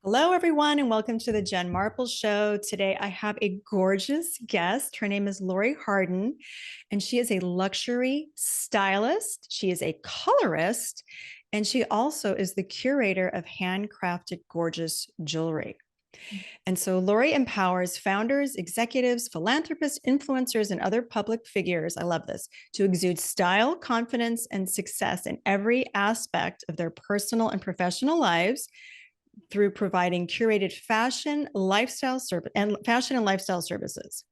Hello, everyone, and welcome to the Jen Marples Show. Today, I have a gorgeous guest. Her name is Laurie Harden, and she is a luxury stylist. She is a colorist, and she also is the curator of handcrafted, gorgeous jewelry. And so, Laurie empowers founders, executives, philanthropists, influencers, and other public figures. I love this to exude style, confidence, and success in every aspect of their personal and professional lives through providing curated fashion, lifestyle and lifestyle services.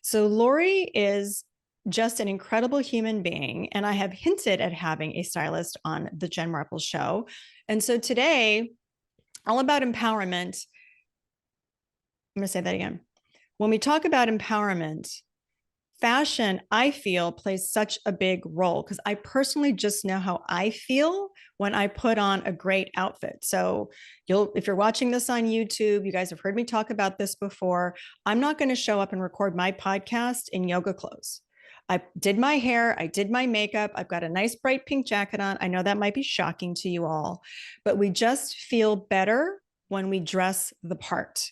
So Laurie is just an incredible human being, and I have hinted at having a stylist on the Jen Marples Show. And so today, all about empowerment. I'm going to say that again. When we talk about empowerment, fashion, I feel, plays such a big role because I personally just know how I feel when I put on a great outfit. So if you're watching this on YouTube, you guys have heard me talk about this before. I'm not going to show up and record my podcast in yoga clothes. I did my hair, I did my makeup, I've got a nice bright pink jacket on. I know that might be shocking to you all, but we just feel better when we dress the part.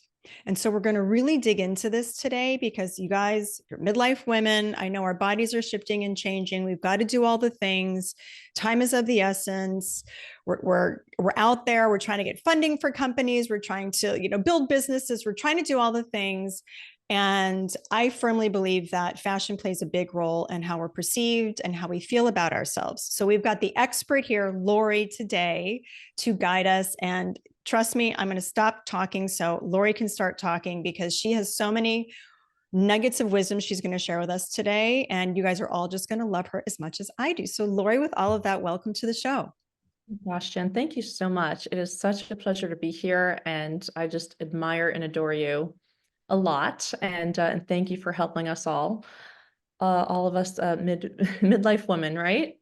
And so we're going to really dig into this today because you guys, you're midlife women. I know our bodies are shifting and changing. We've got to do all the things. Time is of the essence. We're out there. We're trying to get funding for companies. We're trying to, build businesses. We're trying to do all the things. And I firmly believe that fashion plays a big role in how we're perceived and how we feel about ourselves. So we've got the expert here, Laurie, today to guide us. And trust me, I'm going to stop talking so Laurie can start talking because she has so many nuggets of wisdom she's going to share with us today. And you guys are all just going to love her as much as I do. So Laurie, with all of that, welcome to the show. Gosh, Jen, thank you so much. It is such a pleasure to be here, and I just admire and adore you a lot. And thank you for helping us all of us midlife women, right?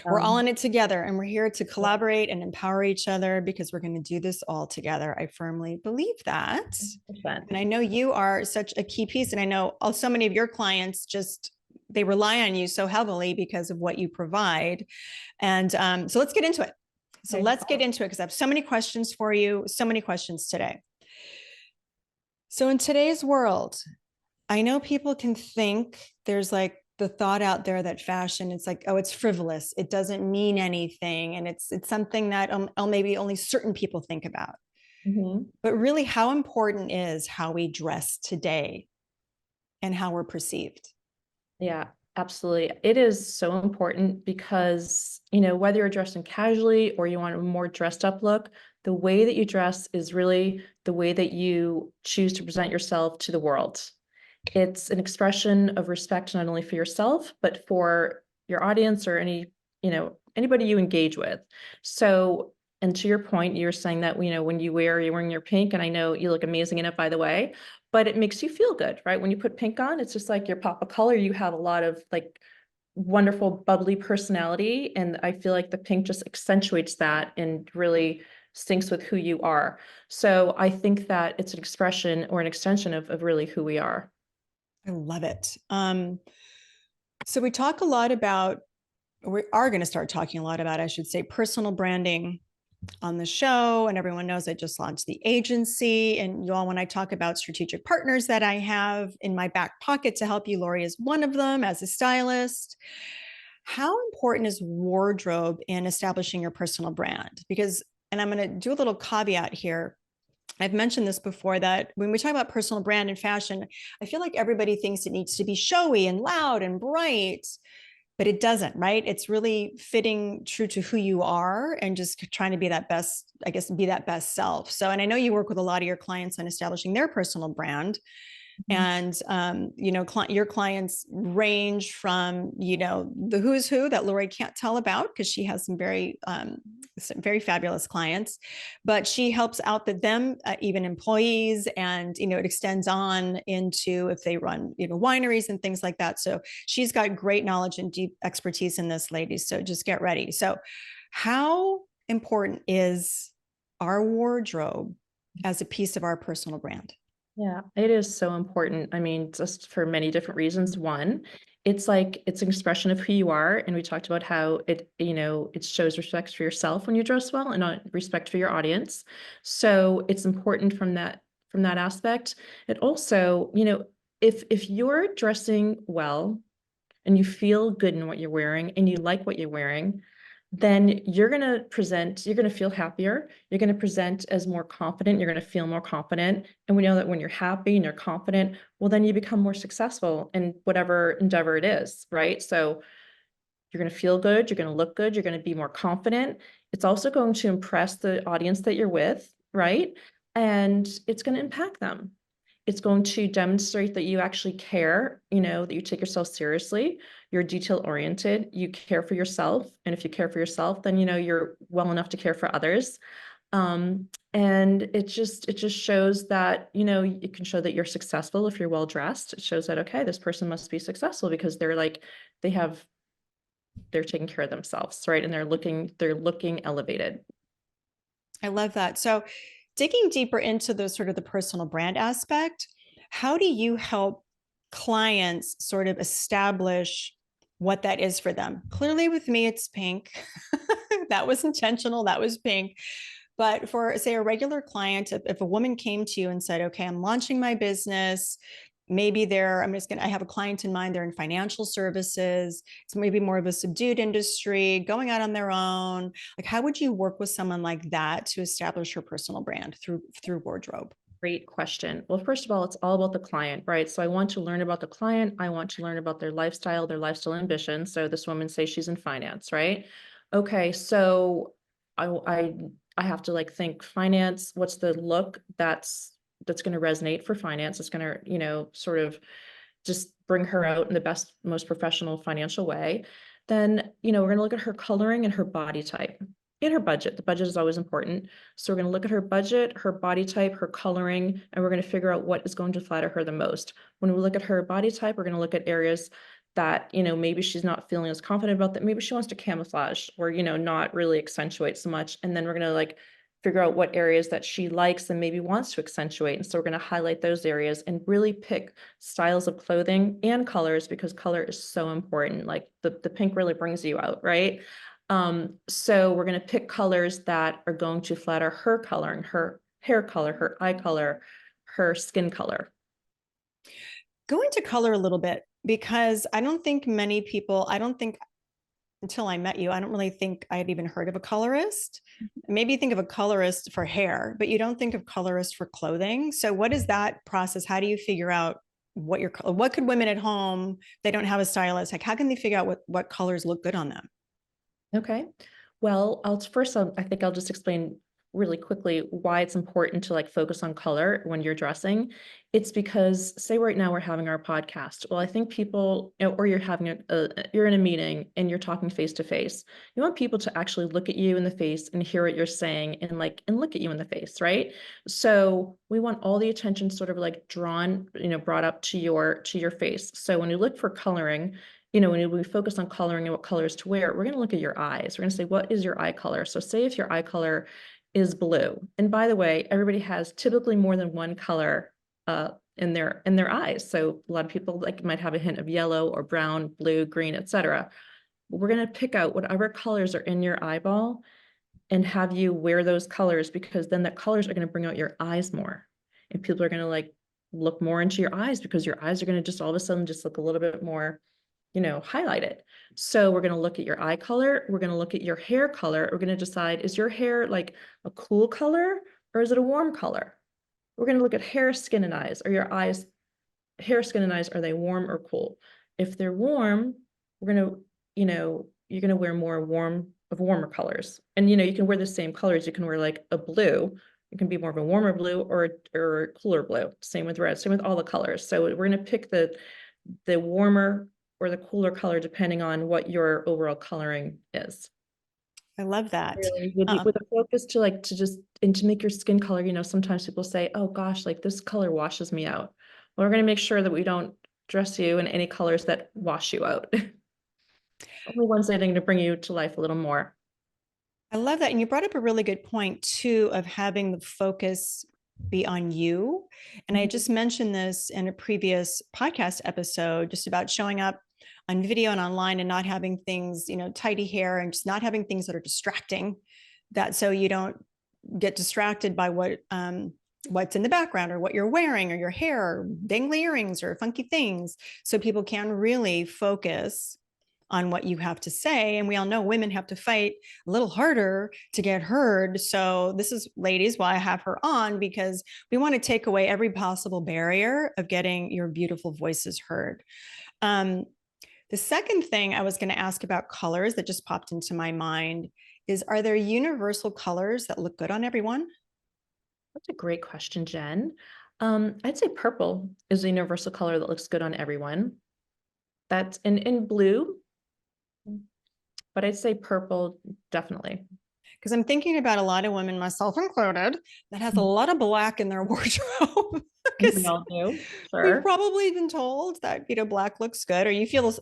We're all in it together, and we're here to collaborate and empower each other because we're going to do this all together. I firmly believe that. 100%. And I know you are such a key piece, and I know so many of your clients they rely on you so heavily because of what you provide. And so let's get into it. So let's get into it because I have so many questions for you, so many questions today. So in today's world, I know people can think there's like the thought out there that fashion, it's like, oh, it's frivolous. It doesn't mean anything. And it's something that maybe only certain people think about. Mm-hmm. But really, how important is how we dress today and how we're perceived? Yeah, absolutely. It is so important because, whether you're dressing casually or you want a more dressed up look, the way that you dress is really the way that you choose to present yourself to the world. It's an expression of respect, not only for yourself, but for your audience or anybody you engage with. So, and to your point, you're saying that, when you're wearing your pink, and I know you look amazing in it, by the way, but it makes you feel good, right? When you put pink on, it's just like your pop of color. You have a lot of like wonderful, bubbly personality. And I feel like the pink just accentuates that and really syncs with who you are. So I think that it's an expression or an extension of really who we are. I love it. So we talk a lot about, we are going to start talking a lot about, I should say, personal branding on the show. And everyone knows I just launched the agency. And you all, when I talk about strategic partners that I have in my back pocket to help you, Laurie is one of them as a stylist. How important is wardrobe in establishing your personal brand? Because, and I'm going to do a little caveat here. I've mentioned this before that when we talk about personal brand and fashion, I feel like everybody thinks it needs to be showy and loud and bright, but it doesn't, right? It's really fitting true to who you are and just trying to be that best, I guess, be that best self. So, and I know you work with a lot of your clients on establishing their personal brand. And, your clients range from, the who's who that Laurie can't tell about because she has some very fabulous clients, but she helps out them, even employees. And, it extends on into if they run, wineries and things like that. So she's got great knowledge and deep expertise in this, ladies. So just get ready. So how important is our wardrobe as a piece of our personal brand? Yeah, it is so important. I mean, just for many different reasons. One, it's like it's an expression of who you are. And we talked about how it, it shows respect for yourself when you dress well and not respect for your audience. So it's important from that aspect. It also, if you're dressing well and you feel good in what you're wearing and you like what you're wearing, then you're going to feel happier. You're going to present as more confident. You're going to feel more confident. And we know that when you're happy and you're confident, well, then you become more successful in whatever endeavor it is, right? So you're going to feel good. You're going to look good. You're going to be more confident. It's also going to impress the audience that you're with, right? And it's going to impact them. It's going to demonstrate that you actually care, that you take yourself seriously, you're detail oriented, you care for yourself. And if you care for yourself, then, you're well enough to care for others. And it just shows that, it can show that you're successful if you're well dressed. It shows that, okay, this person must be successful because they're taking care of themselves, right? And they're looking elevated. I love that. So, digging deeper into the sort of the personal brand aspect, how do you help clients sort of establish what that is for them? Clearly, with me, it's pink. That was intentional. That was pink. But for, say, a regular client, if a woman came to you and said, okay, I'm launching my business, maybe I have a client in mind, they're in financial services, it's maybe more of a subdued industry, going out on their own. Like, how would you work with someone like that to establish her personal brand through wardrobe? Great question. Well, first of all, it's all about the client, right? So I want to learn about the client. I want to learn about their lifestyle ambition. So this woman says she's in finance, right? Okay, so I have to like think finance, what's the look that's going to resonate for finance? It's going to, sort of just bring her out in the best, most professional financial way. Then, we're going to look at her coloring and her body type and her budget. The budget is always important. So we're going to look at her budget, her body type, her coloring, and we're going to figure out what is going to flatter her the most. When we look at her body type, we're going to look at areas that, maybe she's not feeling as confident about, that maybe she wants to camouflage or, not really accentuate so much. And then we're going to like figure out what areas that she likes and maybe wants to accentuate. And so we're going to highlight those areas and really pick styles of clothing and colors, because color is so important. Like the pink really brings you out, right? So we're going to pick colors that are going to flatter her coloring, her hair color, her eye color, her skin color. Go into color a little bit, because I don't think many people, I don't think until I met you, I don't really think I had even heard of a colorist. Maybe you think of a colorist for hair, but you don't think of colorist for clothing. So what is that process? How do you figure out what could women at home, they don't have a stylist, like how can they figure out what colors look good on them? Okay. Well, I think I'll just explain really quickly why it's important to like focus on color when you're dressing. It's because, say right now we're having our podcast. Well, I think people, or you're having you're in a meeting and you're talking face to face. You want people to actually look at you in the face and hear what you're saying and look at you in the face, right? So we want all the attention sort of like drawn, brought up to your face. So when you look for coloring, when we focus on coloring and what colors to wear, we're going to look at your eyes. We're going to say, what is your eye color? So say if your eye color is blue, and by the way, everybody has typically more than one color in their eyes. So a lot of people might have a hint of yellow or brown, blue, green, etc. We're going to pick out whatever colors are in your eyeball and have you wear those colors, because then the colors are going to bring out your eyes more. And people are going to look more into your eyes, because your eyes are going to just all of a sudden just look a little bit more highlighted. So we're going to look at your eye color. We're going to look at your hair color. We're going to decide, is your hair like a cool color or is it a warm color? We're going to look at hair, skin, and eyes. Are your eyes, hair, skin, and eyes, are they warm or cool? If they're warm, we're going to, you're going to wear more warmer colors. And, you can wear the same colors. You can wear like a blue. It can be more of a warmer blue or a cooler blue. Same with red, same with all the colors. So we're going to pick the warmer or the cooler color depending on what your overall coloring is. I love that. Really, with a focus to make your skin color, sometimes people say, oh gosh, like this color washes me out. Well, we're going to make sure that we don't dress you in any colors that wash you out. Only ones that are going to bring you to life a little more. I love that. And you brought up a really good point too, of having the focus be on you. And I just mentioned this in a previous podcast episode, just about showing up on video and online, and not having things, tidy hair, and just not having things that are distracting, that so you don't get distracted by what's in the background, or what you're wearing, or your hair, or dangly earrings, or funky things, so people can really focus on what you have to say. And we all know women have to fight a little harder to get heard. So this is, ladies, why I have her on, because we want to take away every possible barrier of getting your beautiful voices heard. The second thing I was going to ask about colors that just popped into my mind is, are there universal colors that look good on everyone? That's a great question, Jen. I'd say purple is a universal color that looks good on everyone. That's in blue, but I'd say purple, definitely. Because I'm thinking about a lot of women, myself included, that has a lot of black in their wardrobe. We Because all do, we've sure. probably been told that black looks good, or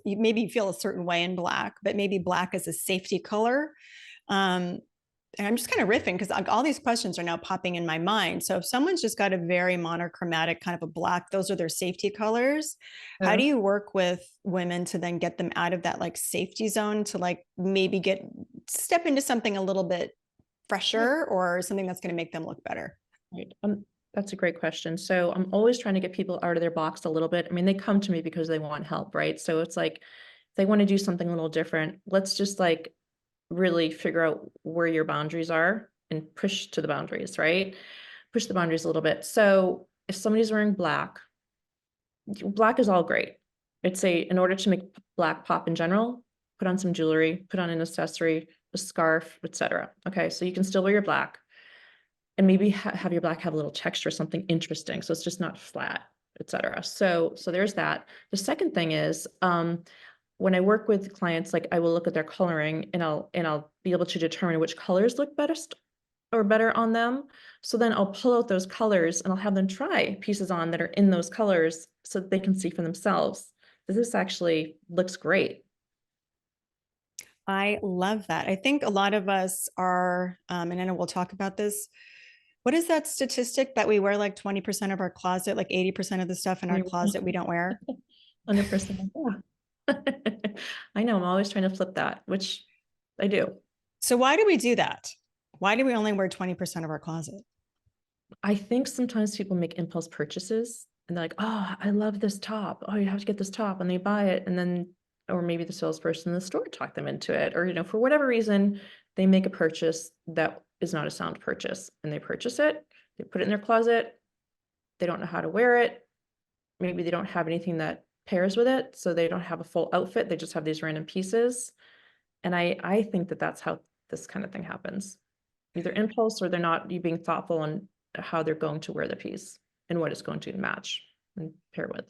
maybe you feel a certain way in black, but maybe black is a safety color. Um, and I'm just kind of riffing because all these questions are now popping in my mind. So if someone's just got a very monochromatic kind of a black, those are their safety colors. How do Yeah. you work with women to then get them out of that like safety zone to like maybe step into something a little bit fresher, or something that's going to make them look better? Right. That's a great question. So I'm always trying to get people out of their box a little bit. I mean, they come to me because they want help, right? So it's like, if they want to do something a little different, let's just like really figure out where your boundaries are and push to the boundaries, right? Push the boundaries a little bit. So if somebody's wearing black, black is all great. I'd say in order to make black pop in general, put on some jewelry, put on an accessory, a scarf, etc. Okay, so you can still wear your black, and maybe have your black have a little texture, something interesting, so it's just not flat, etc. So there's that. The second thing is, when I work with clients, like I will look at their coloring, and I'll be able to determine which colors look best or better on them. So then I'll pull out those colors and I'll have them try pieces on that are in those colors so that they can see for themselves that this actually looks great. I love that. I think a lot of us are, and I know we'll talk about this. What is that statistic that we wear like 20% of our closet, like 80% of the stuff in our closet we don't wear? 100%. Yeah. I know, I'm always trying to flip that, which I do. So why do we do that? Why do we only wear 20% of our closet? I think sometimes people make impulse purchases and they're like, oh, I love this top. Oh, you have to get this top. And they buy it. And then, or maybe the salesperson in the store talked them into it. Or, for whatever reason, they make a purchase that is not a sound purchase. And they purchase it, they put it in their closet. They don't know how to wear it. Maybe they don't have anything that pairs with it. So they don't have a full outfit. They just have these random pieces. And I think that that's how this kind of thing happens. Either impulse, or they're not you being thoughtful on how they're going to wear the piece and what it's going to match and pair with.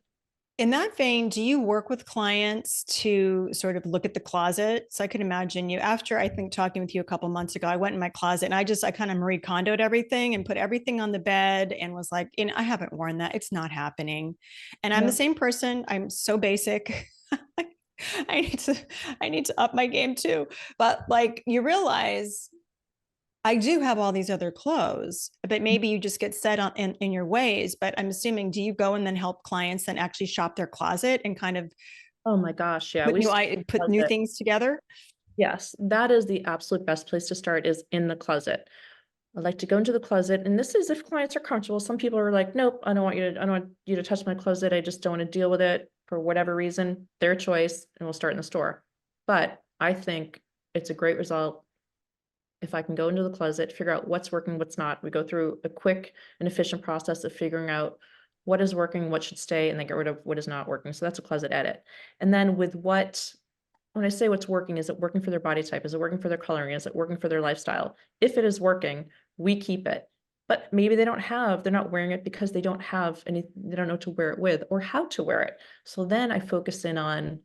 In that vein, do you work with clients to sort of look at the closet? So I could imagine you, after I think talking with you a couple months ago, I went in my closet and I kind of Marie Kondoed everything and put everything on the bed and was like, I haven't worn that. It's not happening. And I'm the Yeah. same person. I'm so basic. I need to up my game too. But like you realize I do have all these other clothes, but maybe you just get set on in your ways. But I'm assuming, do you go and then help clients then actually shop their closet and kind of Oh my gosh, yeah. put We start in the put new closet. things together? Yes, that is the absolute best place to start, is in the closet. I like to go into the closet, and this is if clients are comfortable. Some people are like, nope, I don't want you to touch my closet. I just don't want to deal with it for whatever reason, their choice, and we'll start in the store. But I think it's a great result if I can go into the closet, figure out what's working, what's not. We go through a quick and efficient process of figuring out what is working, what should stay, and then get rid of what is not working. So that's a closet edit. And then when I say what's working, is it working for their body type? Is it working for their coloring? Is it working for their lifestyle? If it is working, we keep it. But maybe they're not wearing it because they don't know to wear it with or how to wear it. So then I focus in on,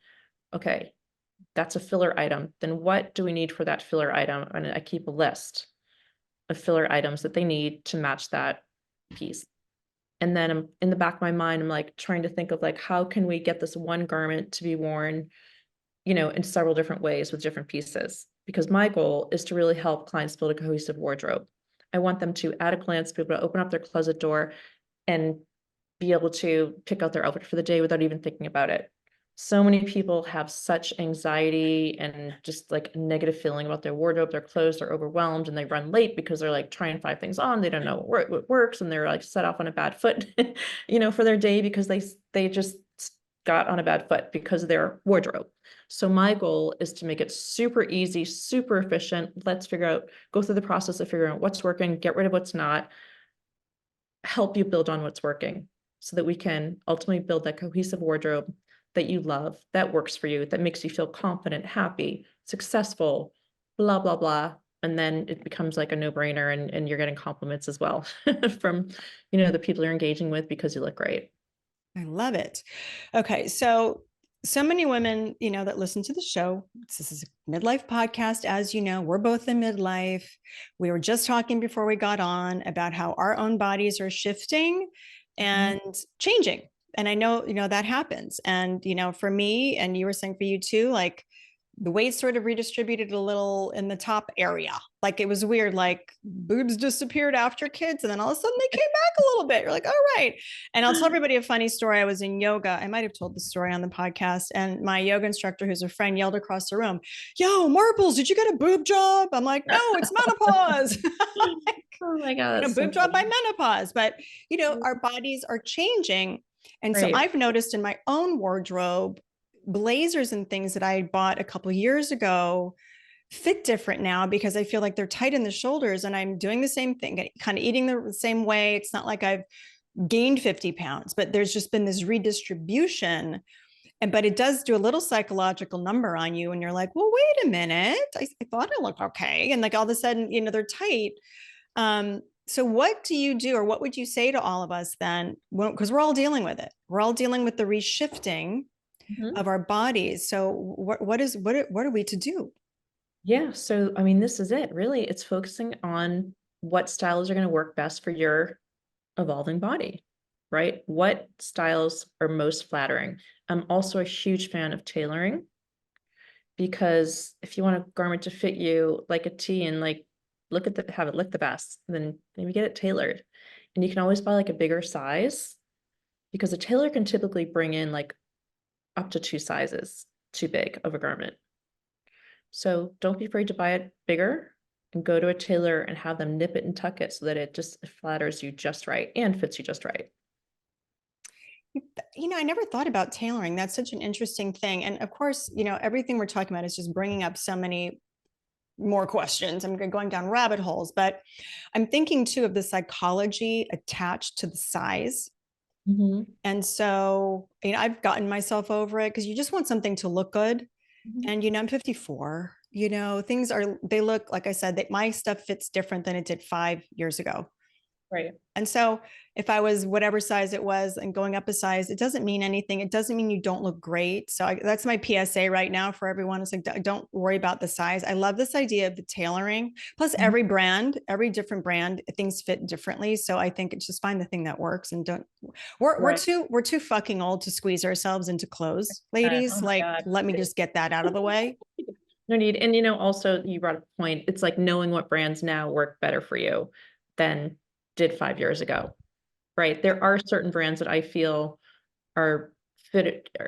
okay, that's a filler item. Then what do we need for that filler item? And I keep a list of filler items that they need to match that piece. And then I'm in the back of my mind, I'm like trying to think of like, how can we get this one garment to be worn, in several different ways with different pieces? Because my goal is to really help clients build a cohesive wardrobe. I want them to, at a glance, be able to open up their closet door and be able to pick out their outfit for the day without even thinking about it. So many people have such anxiety and just like a negative feeling about their wardrobe, their clothes, they're overwhelmed and they run late because they're like trying 5 things on. They don't know what works and they're like set off on a bad foot, for their day because they just got on a bad foot because of their wardrobe. So my goal is to make it super easy, super efficient. Let's go through the process of figuring out what's working, get rid of what's not, help you build on what's working so that we can ultimately build that cohesive wardrobe that you love, that works for you, that makes you feel confident, happy, successful, blah, blah, blah. And then it becomes like a no-brainer and you're getting compliments as well from, the people you're engaging with because you look great. I love it. Okay. So many women, that listen to the show. This is a midlife podcast. As you know, we're both in midlife. We were just talking before we got on about how our own bodies are shifting and changing. And I know, that happens. And, for me, and you were saying for you too, like the weight sort of redistributed a little in the top area. Like it was weird, like boobs disappeared after kids. And then all of a sudden they came back a little bit. You're like, all right. And I'll tell everybody a funny story. I was in yoga. I might have told the story on the podcast. And my yoga instructor, who's a friend, yelled across the room, "Yo, Marples, did you get a boob job?" I'm like, "No, it's menopause." Oh my God, that's so boob job by funny. menopause. But, our bodies are changing. And so Right. I've noticed in my own wardrobe, blazers and things that I bought a couple of years ago fit different now because I feel like they're tight in the shoulders and I'm doing the same thing, kind of eating the same way. It's not like I've gained 50 pounds, but there's just been this redistribution. But it does do a little psychological number on you. And you're like, well, wait a minute. I thought I looked okay. And like all of a sudden, they're tight. So what do you do, or what would you say to all of us then? Because we're all dealing with it. We're all dealing with the reshifting Mhm. of our bodies. So what are we to do? Yeah. So, I mean, this is it really. It's focusing on what styles are going to work best for your evolving body, right? What styles are most flattering? I'm also a huge fan of tailoring because if you want a garment to fit you like a T and like have it look the best, then maybe get it tailored. And you can always buy like a bigger size because a tailor can typically bring in like up to 2 sizes too big of a garment. So don't be afraid to buy it bigger and go to a tailor and have them nip it and tuck it so that it just flatters you just right and fits you just right. I never thought about tailoring. That's such an interesting thing. And of course, everything we're talking about is just bringing up so many more questions. I'm going down rabbit holes, but I'm thinking too of the psychology attached to the size. Mhm. And so, I've gotten myself over it because you just want something to look good. Mhm. And, I'm 54, they look, like I said, that my stuff fits different than it did 5 years ago. Right. And so if I was whatever size it was and going up a size, it doesn't mean anything. It doesn't mean you don't look great. So that's my PSA right now for everyone. It's like, don't worry about the size. I love this idea of the tailoring. Plus Mhm. every different brand, things fit differently. So I think it's just find the thing that works and don't, Right. we're too fucking old to squeeze ourselves into clothes, Oh ladies. my Like, God. let me just get that out of the way. No need. And also you brought up a point. It's like knowing what brands now work better for you than did 5 years ago. Right. There are certain brands that I feel are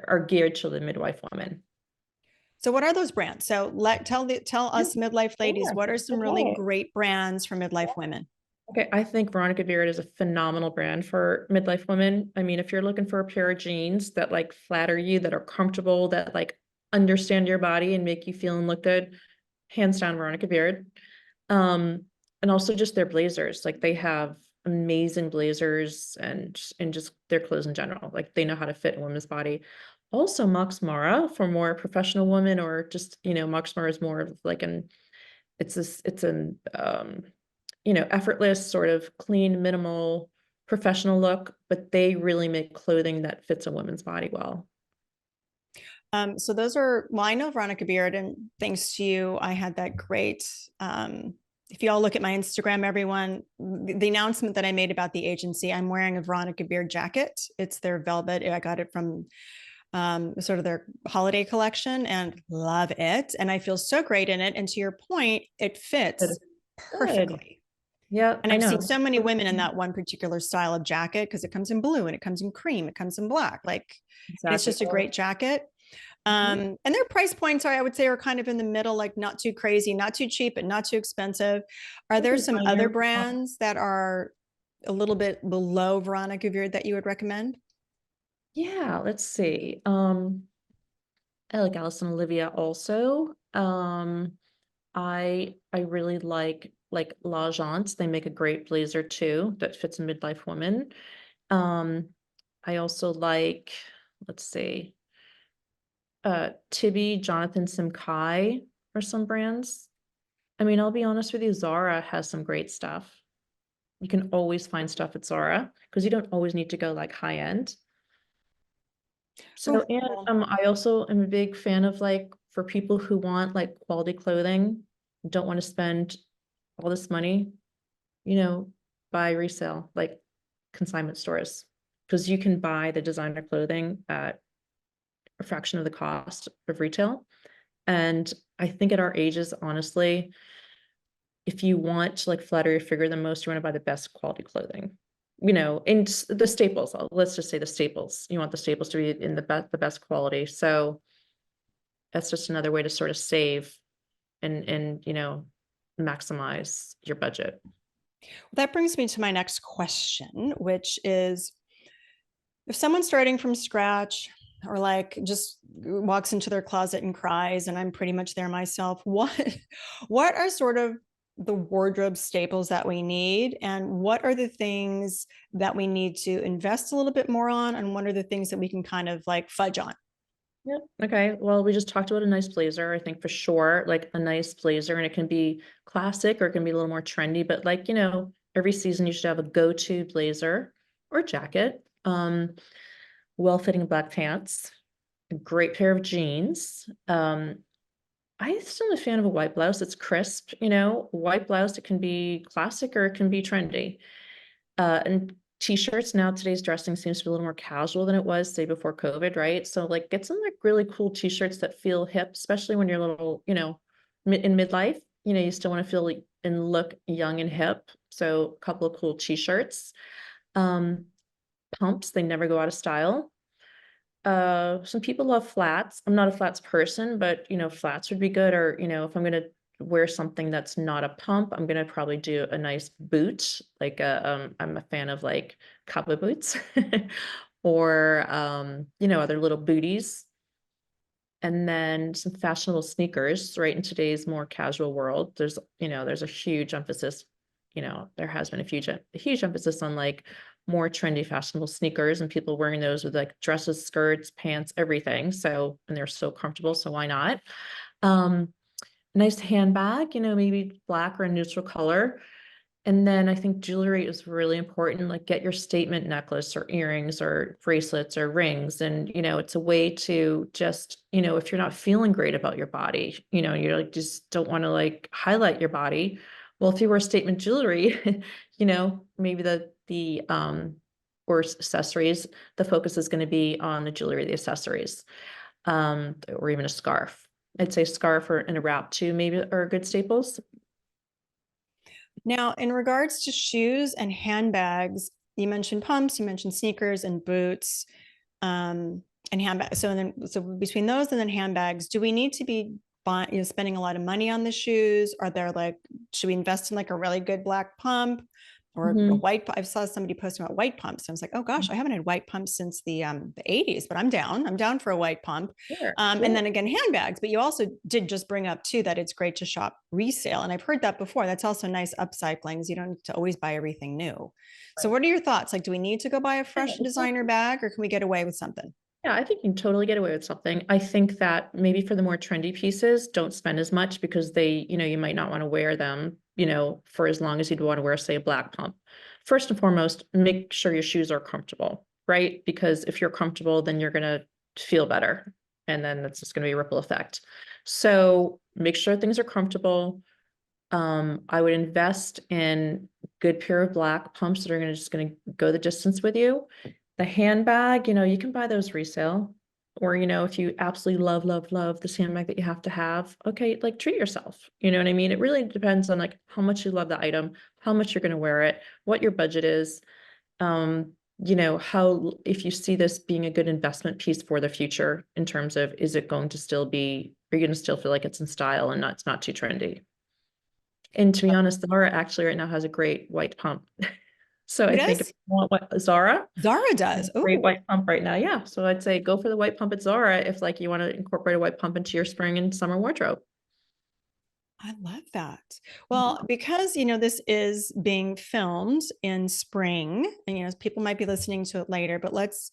are geared to the midwife woman. So what are those brands? So tell Yeah, us midlife ladies, sure. what are some really Okay. great brands for midlife women? Okay, I think Veronica Beard is a phenomenal brand for midlife women. I mean, if you're looking for a pair of jeans that like flatter you, that are comfortable, that like understand your body and make you feel and look good, hands down Veronica Beard. Um, and also just their blazers. Like they have amazing blazers and just their clothes in general. Like they know how to fit a woman's body. Also Max Mara for more professional women or just, Max Mara is more of like it's an effortless, sort of clean, minimal, professional look, but they really make clothing that fits a woman's body well. So those are, well, I know Veronica Beard, and thanks to you, I had that great. If you all look at my Instagram, everyone, the announcement that I made about the agency, I'm wearing a Veronica Beard jacket. It's their velvet. I got it from sort of their holiday collection and love it. And I feel so great in it. And to your point, it Good. fits Good. perfectly. Yeah, And I I've know. seen so many women in that one particular style of jacket because it comes in blue and it comes in cream, it comes in black, like, and it's Exactly. just a great jacket. Mhm. And their price points are, I would say, are kind of in the middle, like not too crazy, not too cheap, but not too expensive. Are there some other Designer. brands that are a little bit below Veronica Guvard that you would recommend? Yeah, let's see. I like Alice and Olivia also. I really like L'Agence. They make a great blazer too that fits a midlife woman. Um, I also like, let's see, Tibby, Jonathan Simkai are some brands. I mean, I'll be honest with you, Zara has some great stuff. You can always find stuff at Zara because you don't always need to go like high end. Oh, So, and cool. I also am a big fan of like for people who want like quality clothing, don't want to spend all this money, you know, buy resale, like consignment stores, because you can buy the designer clothing at a fraction of the cost of retail. And I think at our ages, honestly, if you want to like flatter your figure the most, you want to buy the best quality clothing. And the staples. Let's just say the staples. You want the staples to be in the best quality. So that's just another way to sort of save and maximize your budget. That brings me to my next question, which is if someone's starting from scratch or like just walks into their closet and cries, and I'm pretty much there myself, what are sort of the wardrobe staples that we need, and what are the things that we need to invest a little bit more on, and what are the things that we can kind of like fudge on? Yep. Okay. Well, we just talked about a nice blazer. I think for sure, like a nice blazer, and it can be classic or it can be a little more trendy, but like, every season you should have a go-to blazer or jacket. Well-fitting black pants, a great pair of jeans. I still am a fan of a white blouse. It's crisp, white blouse. It can be classic or it can be trendy. And t-shirts now, today's dressing seems to be a little more casual than it was, say, before COVID, right? So like get some like really cool t-shirts that feel hip, especially when you're a little, in midlife, you still want to feel like and look young and hip. So a couple of cool t-shirts. Um, Pumps, they never go out of style. Some people love flats. I'm not a flats person, but flats would be good. Or, if I'm gonna wear something that's not a pump, I'm gonna probably do a nice boot. Like I'm a fan of like cowboy boots or other little booties. And then some fashionable sneakers, right? In today's more casual world, there's a huge emphasis, there has been a huge emphasis on like more trendy fashionable sneakers and people wearing those with like dresses, skirts, pants, everything. So, and they're so comfortable. So why not? Um, Nice handbag, maybe black or a neutral color. And then I think jewelry is really important. Like get your statement necklace or earrings or bracelets or rings. And, it's a way to just, if you're not feeling great about your body, you're like, just don't want to like highlight your body. Well, if you wear statement jewelry, maybe or accessories, the focus is going to be on the jewelry, the accessories, or even a scarf. I'd say scarf and a wrap too, maybe are good staples. Now, in regards to shoes and handbags, you mentioned pumps, you mentioned sneakers and boots, and handbags. So between those and then handbags, do we need to be buying, spending a lot of money on the shoes? Are there like, should we invest in like a really good black pump or a Mhm. white? I saw somebody posting about white pumps. I was like, oh gosh, I haven't had white pumps since the 80s, but I'm down. I'm down for a white pump. Sure. And Yeah. then again, handbags. But you also did just bring up too that it's great to shop resale, and I've heard that before. That's also nice upcycling. You don't need to always buy everything new. So, Right. what are your thoughts? Like, do we need to go buy a Yeah, fresh designer exactly. bag, or can we get away with something? Yeah, I think you can totally get away with something. I think that maybe for the more trendy pieces, don't spend as much because you might not want to wear them, for as long as you'd want to wear, say, a black pump. First and foremost, make sure your shoes are comfortable, right? Because if you're comfortable, then you're gonna feel better. And then that's just gonna be a ripple effect. So make sure things are comfortable. I would invest in good pair of black pumps that are just gonna go the distance with you. The handbag, you can buy those resale. Or, if you absolutely love, love, love this handbag that you have to have, okay, like treat yourself. You know what I mean? It really depends on like how much you love the item, how much you're gonna wear it, what your budget is. Um, you know, how, if you see this being a good investment piece for the future in terms of, is it going to still be, are you going to still feel like it's in style and not, it's not too trendy? And to be honest, Zara actually right now has a great white pump. So Who I think if does? you want what Zara, Zara has does. a great Oh, white pump right now. Yeah. So I'd say go for the white pump at Zara if like you want to incorporate a white pump into your spring and summer wardrobe. I love that. Well, because this is being filmed in spring, and people might be listening to it later, but let's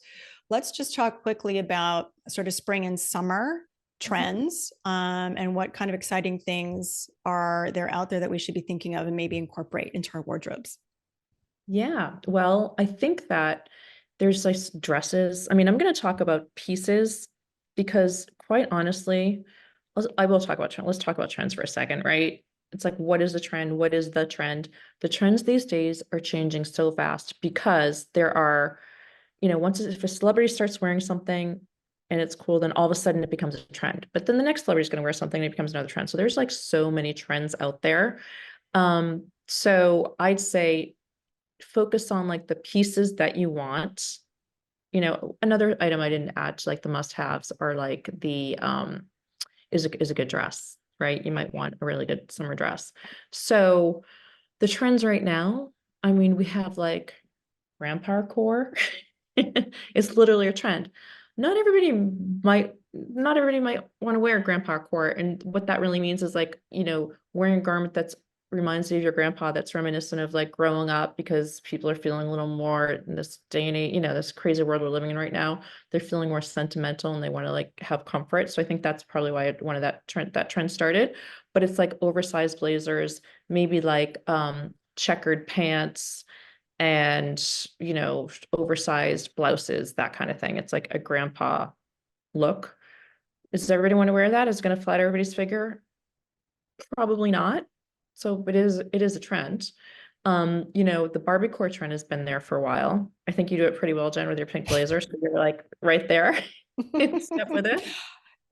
just talk quickly about sort of spring and summer Mhm. trends, and what kind of exciting things are there out there that we should be thinking of and maybe incorporate into our wardrobes. Yeah. Well, I think that there's like dresses. I mean, I'm going to talk about pieces because quite honestly, I will talk about trend. Let's talk about trends for a second, right? It's like, what is the trend? What is the trend? The trends these days are changing so fast because there are, you know, once if a celebrity starts wearing something and it's cool, then all of a sudden it becomes a trend. But then the next celebrity is going to wear something and it becomes another trend. So there's like so many trends out there. So I'd say focus on like the pieces that you want. You know, another item I didn't add to like the must-haves are like the is a good dress, right? You might want a really good summer dress. So the trends right now, I mean, we have like grandpa core. It's literally a trend. Not everybody might want to wear grandpa core. And what that really means is like, you know, wearing a garment that's reminds you of your grandpa, that's reminiscent of like growing up, because people are feeling a little more in this day and age, you know, this crazy world we're living in right now. They're feeling more sentimental and they want to like have comfort. So I think that's probably why one of that trend started. But it's like oversized blazers, maybe like checkered pants, and you know, oversized blouses, that kind of thing. It's like a grandpa look. Does everybody want to wear that? Is it going to flatter everybody's figure? Probably not. So it is a trend. You know, the Barbie-core trend has been there for a while. I think you do it pretty well, Jen, with your pink blazer. So you're like right there in step with it.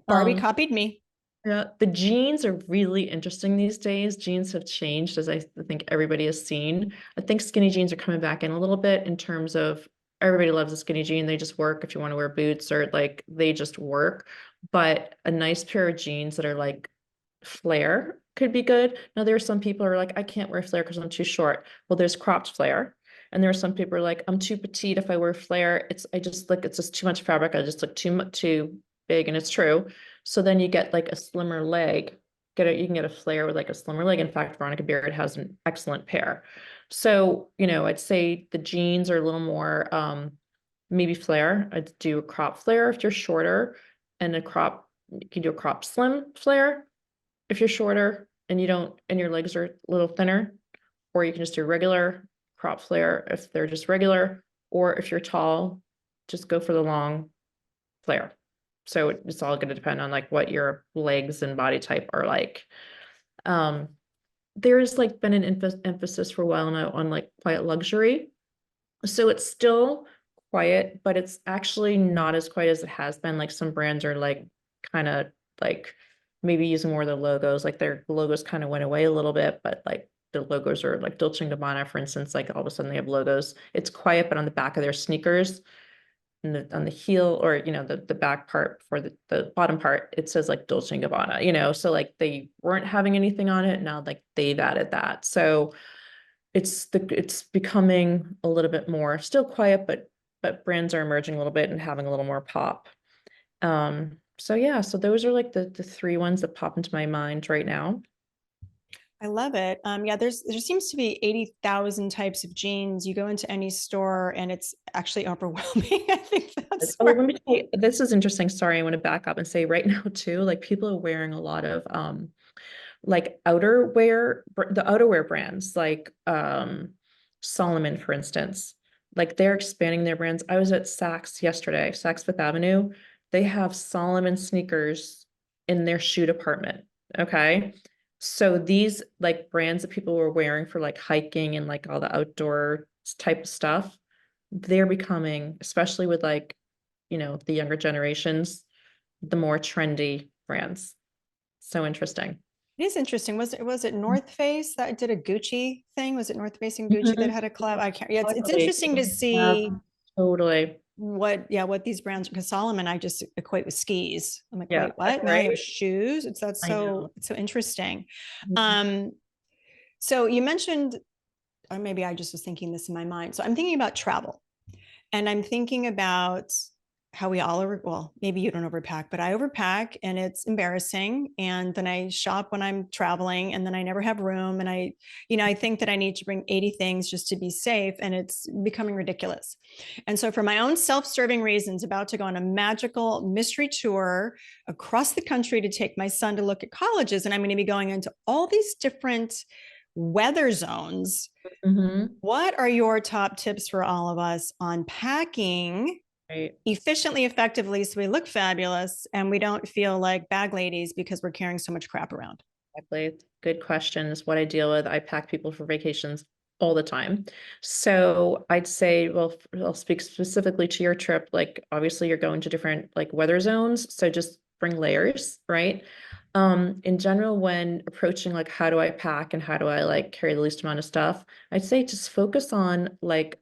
Barbie Um, copied me. yeah, the jeans are really interesting these days. Jeans have changed, as I think everybody has seen. I think skinny jeans are coming back in a little bit in terms of everybody loves a skinny jean. They just work if you want to wear boots, or like they just work. But a nice pair of jeans that are like flare could be good. Now there are some people who are like, I can't wear flare because I'm too short. Well, there's cropped flare. And there are some people who are like, I'm too petite if I wear flare. I just look, it's just too much fabric. I just look too big, and it's true. So then you get like a slimmer leg. You can get a flare with like a slimmer leg. In fact, Veronica Beard has an excellent pair. So, you know, I'd say the jeans are a little more maybe flare. I'd do a crop flare if you're shorter, and you can do a crop slim flare if you're shorter and you don't, and your legs are a little thinner, or you can just do regular crop flare if they're just regular, or if you're tall, just go for the long flare. So it's all going to depend on like what your legs and body type are like. Um, there's like been an emphasis for a while now on like quiet luxury. So it's still quiet, but it's actually not as quiet as it has been. Like some brands are like kind of like maybe using more of the logos, like their logos kind of went away a little bit, but like the logos are like Dolce & Gabbana, for instance, like all of a sudden they have logos. It's quiet, but on the back of their sneakers, on the heel, or you know, the back part for the bottom part, it says like Dolce & Gabbana, you know, so like they weren't having anything on it, now like they've added that. So it's becoming a little bit more still quiet, but brands are emerging a little bit and having a little more pop. So yeah, so those are like the three ones that pop into my mind right now. I love it. Yeah, there seems to be 80,000 types of jeans. You go into any store and it's actually overwhelming. I think that's Oh, where let me tell you, this is interesting. Sorry, I want to back up and say right now too, like people are wearing a lot of like the outerwear brands like Solomon, for instance. Like they're expanding their brands. I was at Saks yesterday, Saks Fifth Avenue. They have Solomon sneakers in their shoe department. Okay. So these like brands that people were wearing for like hiking and like all the outdoor type of stuff, they're becoming, especially with like, you know, the younger generations, the more trendy brands. So interesting. it is interesting. Was it North Face that did a Gucci thing? Was it North Face and Gucci that Mhm. had a collab? I can't. Yeah, it's Totally. interesting to Have see. Totally. what these brands, because Solomon I just equate with skis. I'm like, Yeah. wait, what? Now you have Right. shoes. That's I know. so interesting. Mhm. Um, so you mentioned, or maybe I just was thinking this in my mind. So I'm thinking about travel. And I'm thinking about how we all well, maybe you don't overpack, but I overpack and it's embarrassing. And then I shop when I'm traveling and then I never have room. And I think that I need to bring 80 things just to be safe. And it's becoming ridiculous. And so, for my own self serving reasons, about to go on a magical mystery tour across the country to take my son to look at colleges. And I'm going to be going into all these different weather zones. Mhm. What are your top tips for all of us on packing Right. efficiently, effectively, so we look fabulous and we don't feel like bag ladies because we're carrying so much crap around? Exactly. Good question is what I deal with. I pack people for vacations all the time. So I'd say, well, I'll speak specifically to your trip. Like, obviously, you're going to different like weather zones. So just bring layers, right? In general, when approaching like how do I pack and how do I like carry the least amount of stuff, I'd say just focus on like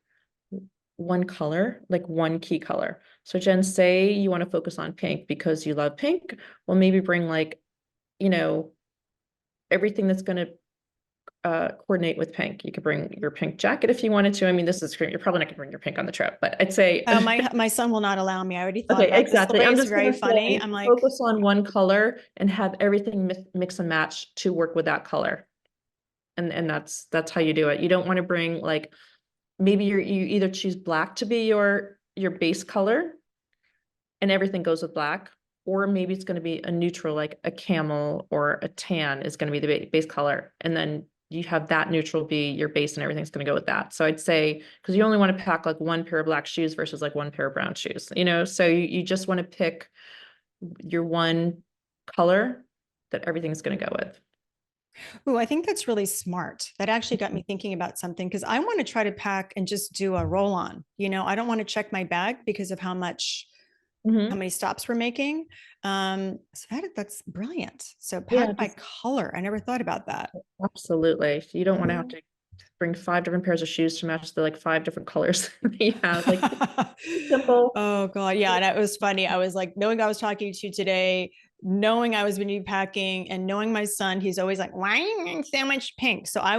one color, like one key color. So Jen, say you want to focus on pink because you love pink. Well, maybe bring like, you know, everything that's going to coordinate with pink. You could bring your pink jacket if you wanted to. I mean, this is you're probably not going to bring your pink on the trip, but I'd say My son will not allow me. I already thought okay, about this. exactly. Lori, I'm it's just very gonna funny. say I'm like, focus on one color and have everything mix and match to work with that color. And that's how you do it. You don't want to bring like maybe you either choose black to be your base color and everything goes with black, or maybe it's going to be a neutral, like a camel or a tan is going to be the base color. And then you have that neutral be your base and everything's going to go with that. So I'd say, because you only want to pack like one pair of black shoes versus like one pair of brown shoes, so you just want to pick your one color that everything's going to go with. ooh, I think that's really smart. That actually got me thinking about something because I want to try to pack and just do a roll on. I don't want to check my bag because of how Mhm. many stops we're making. So that's brilliant. So Yeah, pack by just color. I never thought about that. absolutely. You don't want to have to bring five different pairs of shoes to match the like five different colors that you have. Like simple. Oh God. Yeah. And it was funny. I was like, knowing I was talking to you today, knowing I was going to be packing and knowing my son, he's always like, why are you wearing so much pink? So I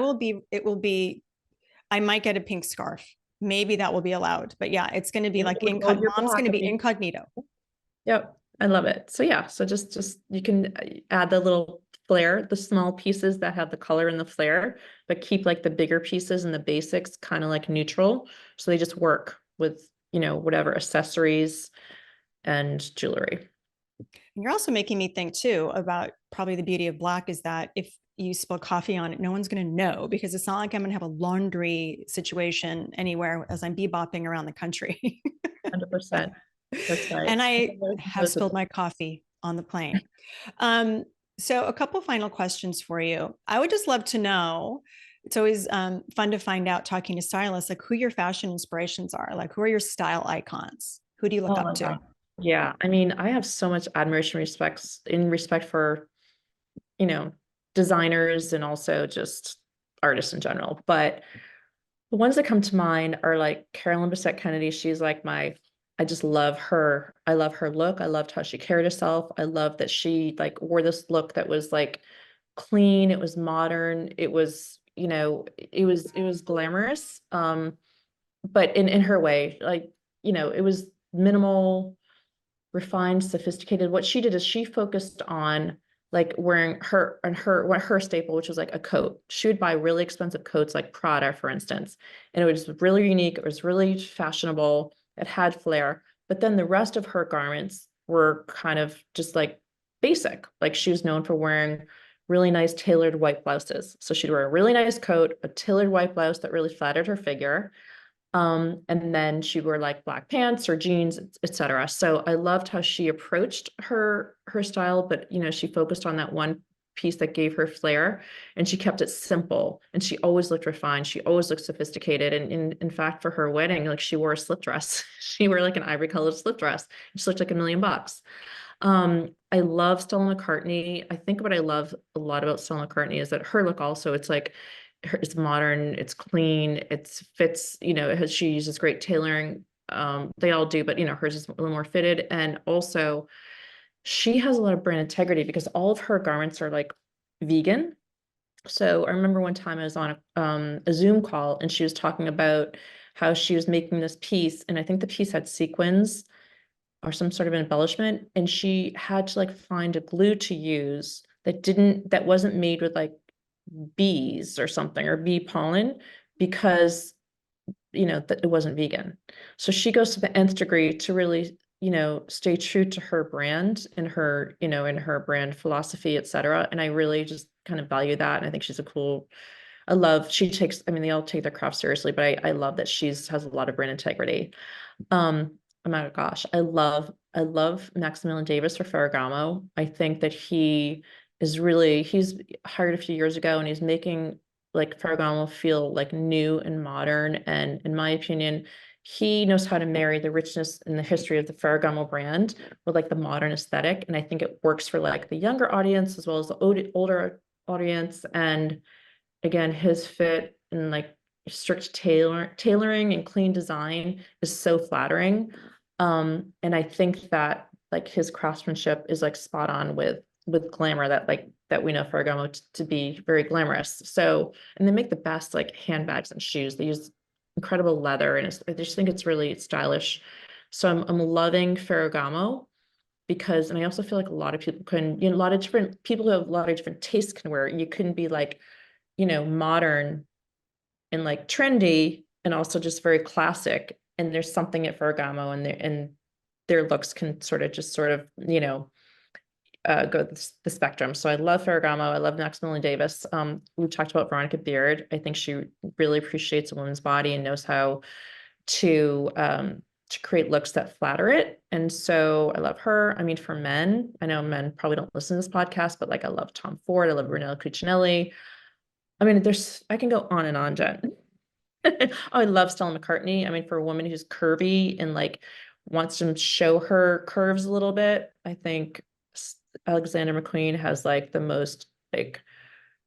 might get a pink scarf. Maybe that will be allowed. But yeah, it's going to be It like would go with your mom's going black. to I be mean, incognito. yep, I love it. So yeah, so just you can add the little flare, the small pieces that have the color and the flare, but keep like the bigger pieces and the basics kind of like neutral. So they just work with, whatever accessories and jewelry. And you're also making me think too about probably the beauty of black is that if you spill coffee on it, no one's going to know because it's not like I'm going to have a laundry situation anywhere as I'm bebopping around the country. 100%. That's right. And I Everything have goes with spilled my coffee on the plane. Um, so, a couple final questions for you. I would just love to know. It's always fun to find out talking to stylists, like who your fashion inspirations are, like who are your style icons? Who do you look Oh up my to? God. Yeah. I mean, I have so much admiration, respect for, you know, designers and also just artists in general. But the ones that come to mind are like Carolyn Bessette Kennedy. She's like I just love her. I love her look. I loved how she carried herself. I love that she like wore this look that was like clean. It was modern. It was, it was glamorous. But in her way, like, it was minimal, refined, sophisticated. What she did is she focused on like wearing her staple, which was like a coat. She would buy really expensive coats like Prada, for instance. And it was really unique. It was really fashionable. It had flair. But then the rest of her garments were kind of just like basic. Like she was known for wearing really nice tailored white blouses. So she'd wear a really nice coat, a tailored white blouse that really flattered her figure. And then she wore like black pants or jeans, etc. So I loved how she approached her style, but she focused on that one piece that gave her flair, and she kept it simple. And she always looked refined. She always looked sophisticated. And in fact, for her wedding, like she wore a slip dress. She wore like an ivory colored slip dress. She looked like $1 million. I love Stella McCartney. I think what I love a lot about Stella McCartney is that her look also, it's like it's modern, it's clean, it fits, she uses great tailoring. They all do, but hers is a little more fitted. And also she has a lot of brand integrity because all of her garments are like vegan. So I remember one time I was on a Zoom call and she was talking about how she was making this piece, and I think the piece had sequins or some sort of embellishment, and she had to like find a glue to use that wasn't made with like bees or something, or bee pollen, because that it wasn't vegan. So she goes to the nth degree to really, stay true to her brand and her, in her brand philosophy, etc. And I really just kind of value that. And I think she's she takes, I mean, they all take their craft seriously, but I love that has a lot of brand integrity. Oh my gosh, I love Maximilian Davis for Ferragamo. I think that he's hired a few years ago and he's making like Ferragamo feel like new and modern. And in my opinion, he knows how to marry the richness and the history of the Ferragamo brand with like the modern aesthetic. And I think it works for like the younger audience as well as the older audience. And again, his fit and like strict tailoring and clean design is so flattering. And I think that like his craftsmanship is like spot on with glamour that we know Ferragamo to be very glamorous. So, and they make the best like handbags and shoes. They use incredible leather, and I just think it's stylish. So I'm loving Ferragamo because, and I also feel like a lot of people a lot of different people who have a lot of different tastes can wear it. You couldn't be like, modern and like trendy and also just very classic. And there's something at Ferragamo, and their looks can sort of, go the spectrum. So I love Ferragamo. I love Maximilian Davis. We talked about Veronica Beard. I think she really appreciates a woman's body and knows how to create looks that flatter it. And so I love her. I mean, for men, I know men probably don't listen to this podcast, but like I love Tom Ford. I love Brunello Cucinelli. I mean, I can go on and on, Jen. Oh, I love Stella McCartney. I mean, for a woman who's curvy and like wants to show her curves a little bit, I think Alexander McQueen has like the most like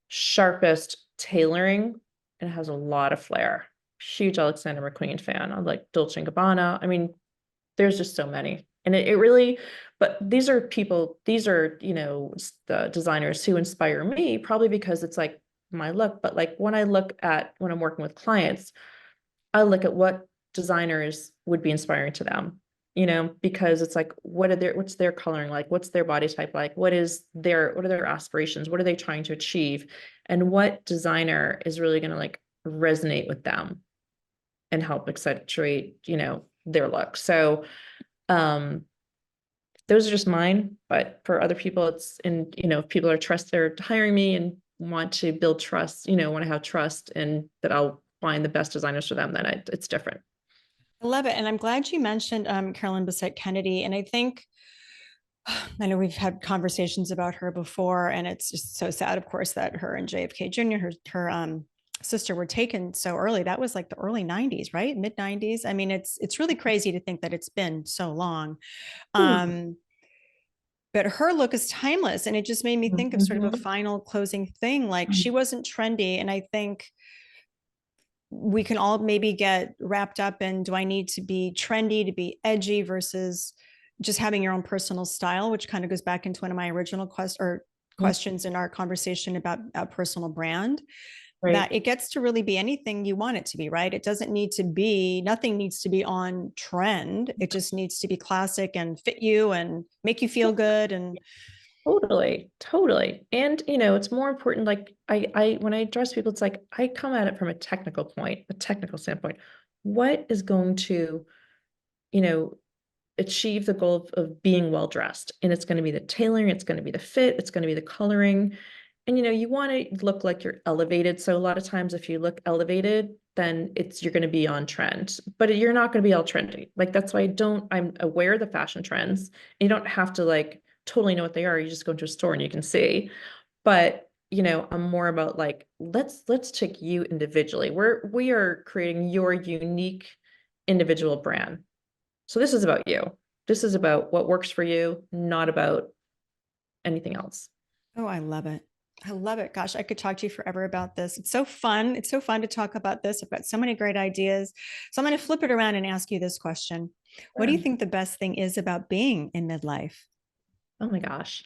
sharpest tailoring and has a lot of flair. Huge Alexander McQueen fan. I'm like Dolce and Gabbana. I mean, there's just so many. And it really, but these are the designers who inspire me, probably because it's like my look. But like when I'm working with clients, I look at what designers would be inspiring to them, because it's like, what's their coloring like? What's their body type like? What are their aspirations? What are they trying to achieve? And what designer is really going to like resonate with them and help accentuate, their look. So, those are just mine, but for other people, if people they're hiring me and want to build trust, want to have trust and that I'll find the best designers for them, then it's different. I love it. And I'm glad you mentioned Carolyn Bessette Kennedy. And I think, I know we've had conversations about her before, and it's just so sad, of course, that her and JFK Jr., her sister, were taken so early. That was like the early 90s, right? Mid 90s. I mean, it's really crazy to think that it's been so long. Um, but her look is timeless. And it just made me think of sort of a final closing thing. Like, she wasn't trendy. And I think we can all maybe get wrapped up in, do I need to be trendy to be edgy versus just having your own personal style, which kind of goes back into one of my original questions in our conversation about personal brand. Right. That it gets to really be anything you want it to be, right? It doesn't need to be, nothing needs to be on trend. It just needs to be classic and fit you and make you feel good. And Totally, totally. And it's more important, like when I address people, it's like I come at it from a technical standpoint. What is going to, you know, achieve the goal of being well dressed? And it's going to be the tailoring, it's going to be the fit, it's going to be the coloring. And you want to look like you're elevated. So a lot of times if you look elevated, then you're going to be on trend, but you're not going to be all trendy. Like that's why I'm aware of the fashion trends. You don't have to like totally know what they are. You just go into a store and you can see. But I'm more about like, let's take you individually. We are creating your unique individual brand. So this is about you. This is about what works for you, not about anything else. oh, I love it. I love it. Gosh, I could talk to you forever about this. It's so fun. It's so fun to talk about this. I've got so many great ideas. So I'm going to flip it around and ask you this question. What do you Sure. think the best thing is about being in midlife? Oh my gosh.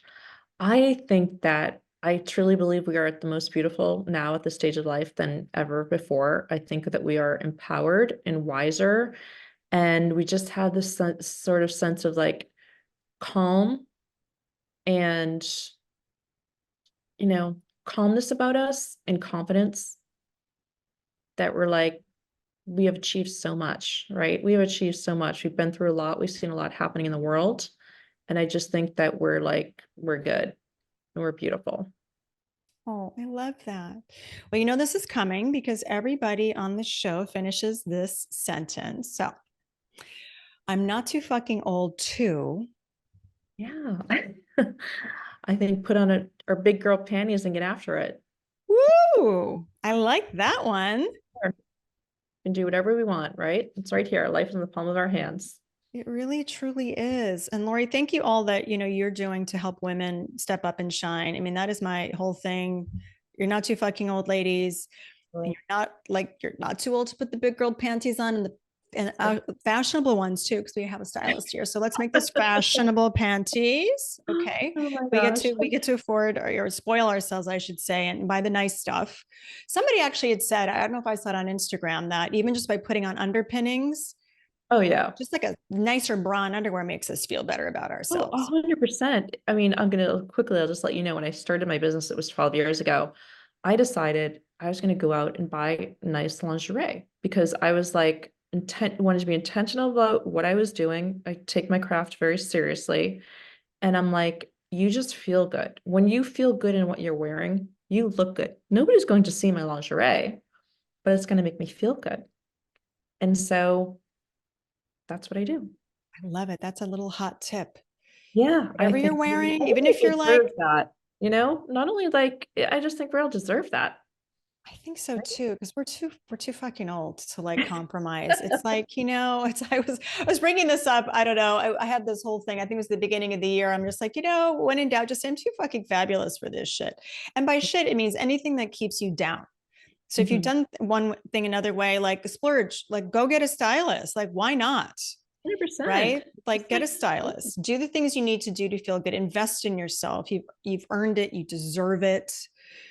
I think that I truly believe we are at the most beautiful now at this stage of life than ever before. I think that we are empowered and wiser, and we just have this sort of sense of like calm and, you know, calmness about us and confidence that we're like, we have achieved so much, right? We have achieved so much. We've been through a lot. We've seen a lot happening in the world. And I just think that we're like, we're good and we're beautiful. Oh, I love that. Well, you know, this is coming because everybody on the show finishes this sentence. So I'm not too fucking old, too. Yeah. I think put on our big girl panties and get after it. Woo! I like that one. Sure. And do whatever we want, right? It's right here. Life is in the palm of our hands. It really truly is. And Laurie, thank you all that, you know, you're doing to help women step up and shine. I mean, that is my whole thing. You're not too fucking old, ladies. And Well, you're not too old to put the big girl panties on and fashionable ones too, because we have a stylist here. So let's make this fashionable panties. Okay. oh my We get gosh. to we get to afford or spoil ourselves, I should say, and buy the nice stuff. Somebody actually had said, I don't know if I saw it on Instagram, that even just by putting on underpinnings, Oh yeah. just like a nicer bra and underwear makes us feel better about Oh, ourselves. 100%. I mean, I'll just let you know, when I started my business, it was 12 years ago. I decided I was going to go out and buy nice lingerie because I was like, wanted to be intentional about what I was doing. I take my craft very seriously. And I'm like, you just feel good. When you feel good in what you're wearing, you look good. Nobody's going to see my lingerie, but it's going to make me feel good. And so that's what I do. I love it. That's a little hot tip. Yeah, I Whatever you're think wearing, we even if you're deserve like, that. Not only like, I just think we all deserve that. I think so Right? too, because we're too fucking old to like compromise. It's like, you know, it's I was bringing this up. I don't know. I had this whole thing. I think it was the beginning of the year. I'm just like, you know, when in doubt, just say I'm too fucking fabulous for this shit. And by shit, it means anything that keeps you down. So if you've Mhm. done one thing another way, like splurge, like go get a stylist. Like, why not? 100%. Right? Just Like get like, a stylist. Do the things you need to do to feel good. Invest in yourself. You've earned it. You deserve it.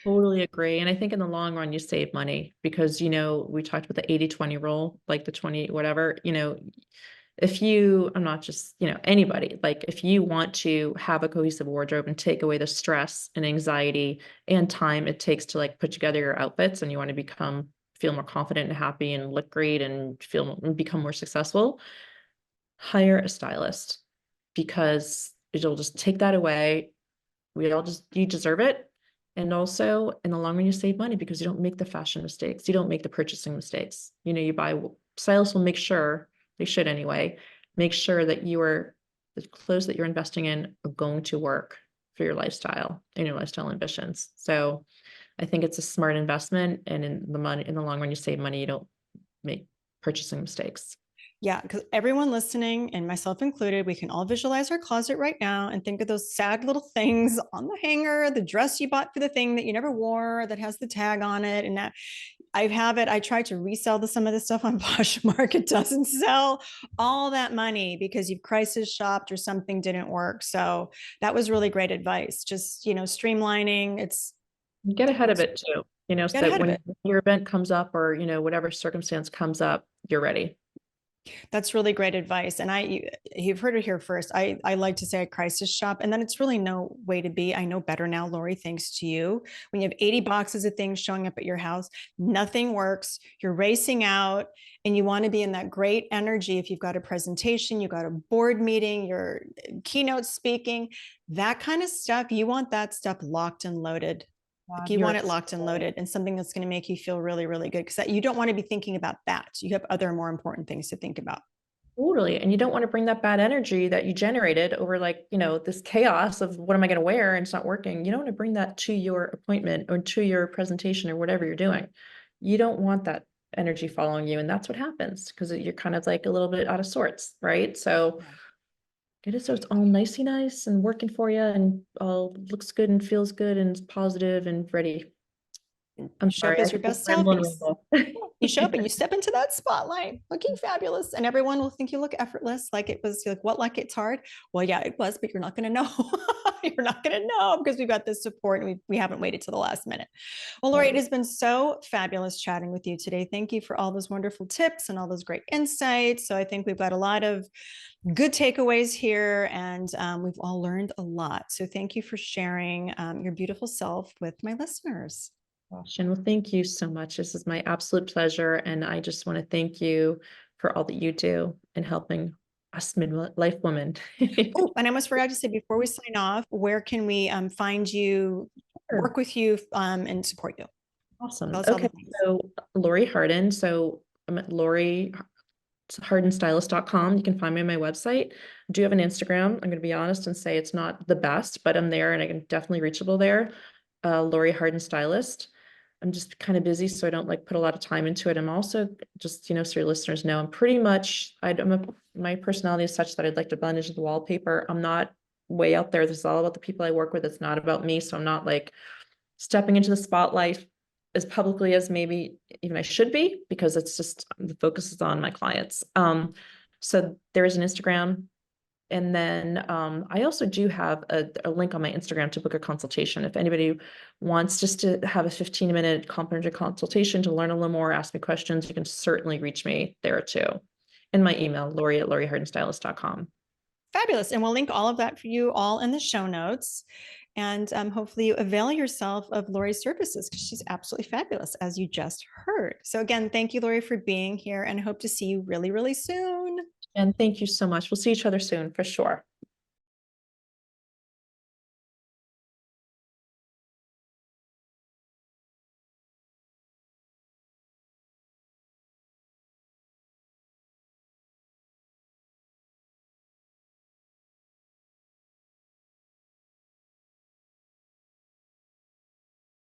totally agree. And I think in the long run, you save money because, we talked about the 80-20 rule, like the 20, whatever, if you, I'm not just, anybody, like if you want to have a cohesive wardrobe and take away the stress and anxiety and time it takes to like put together your outfits, and you want to feel more confident and happy and look great and become more successful, hire a stylist because it'll just take that away. You deserve it. And also in the long run, you save money because you don't make the fashion mistakes. You don't make the purchasing mistakes. You buy, stylists will make sure, they should anyway, make sure that the clothes that you're investing in are going to work for your lifestyle and your lifestyle ambitions. So I think it's a smart investment. And in the long run, you save money. You don't make purchasing mistakes. Yeah, because everyone listening, and myself included, we can all visualize our closet right now and think of those sad little things on the hanger, the dress you bought for the thing that you never wore that has the tag on it. And that I have it. I tried to resell some of this stuff on Poshmark. It doesn't sell all that money because you've crisis shopped or something didn't work. So that was really great advice. Just, you know, streamlining. Get ahead of It's it too, so get that ahead of when it. your event comes up or, whatever circumstance comes up, you're ready. That's really great advice. And you've heard it here first. I like to say I crisis shop, and then it's really no way to be. I know better now, Laurie, thanks to you. When you have 80 boxes of things showing up at your house, nothing works. You're racing out and you want to be in that great energy. If you've got a presentation, you've got a board meeting, your keynote speaking, that kind of stuff, you want that stuff locked and loaded. Like God, you you're want it locked and so loaded and something that's going to make you feel really, really good because you don't want to be thinking about that. You have other more important things to think about. totally. And you don't want to bring that bad energy that you generated over like, this chaos of what am I going to wear and it's not working. You don't want to bring that to your appointment or to your presentation or whatever you're doing. You don't want that energy following you. And that's what happens because you're kind of like a little bit out of sorts, right? So get it so it's all nicey nice and working for you and all looks good and feels good and is positive and ready. I'm Show up sorry, I as your think best I'm self. rambling a You show up and little. you step into that spotlight looking fabulous, and everyone will think you look effortless. Like it was like, what, like it's hard? Well, yeah, it was, but you're not going to know. You're not going to know because we've got this support and we haven't waited to the last minute. Well, Laurie, it Right. has been so fabulous chatting with you today. Thank you for all those wonderful tips and all those great insights. So I think we've got a lot of good takeaways here, and we've all learned a lot. So thank you for sharing your beautiful self with my listeners. Gosh, and well, thank you so much. This is my absolute pleasure. And I just want to thank you for all that you do in helping us midlife women. Oh, and I almost forgot to say before we sign off, where can we find you, Sure. work with you, and support you? Awesome. Tell us all the Okay. things. So Laurie Harden. So I'm at Laurie hardenstylist.com. You can find me on my website. I do have an Instagram. I'm going to be honest and say it's not the best, but I'm there and I can definitely reachable there. Laurie Harden Stylist. I'm just kind of busy, so I don't like put a lot of time into it. I'm also just, so your listeners know, I'm pretty much, my personality is such that I'd like to blend into the wallpaper. I'm not way out there. This is all about the people I work with. It's not about me. So I'm not like stepping into the spotlight as publicly as maybe even I should be, because it's just the focus is on my clients. So there is an Instagram. And then I also do have a link on my Instagram to book a consultation. If anybody wants just to have a 15-minute complimentary consultation to learn a little more, ask me questions, you can certainly reach me there too. And my email, Laurie@lauriehardenstylist.com. Fabulous. And we'll link all of that for you all in the show notes. And hopefully you avail yourself of Laurie's services because she's absolutely fabulous, as you just heard. So again, thank you, Laurie, for being here, and hope to see you really, really soon. And thank you so much. We'll see each other soon for sure.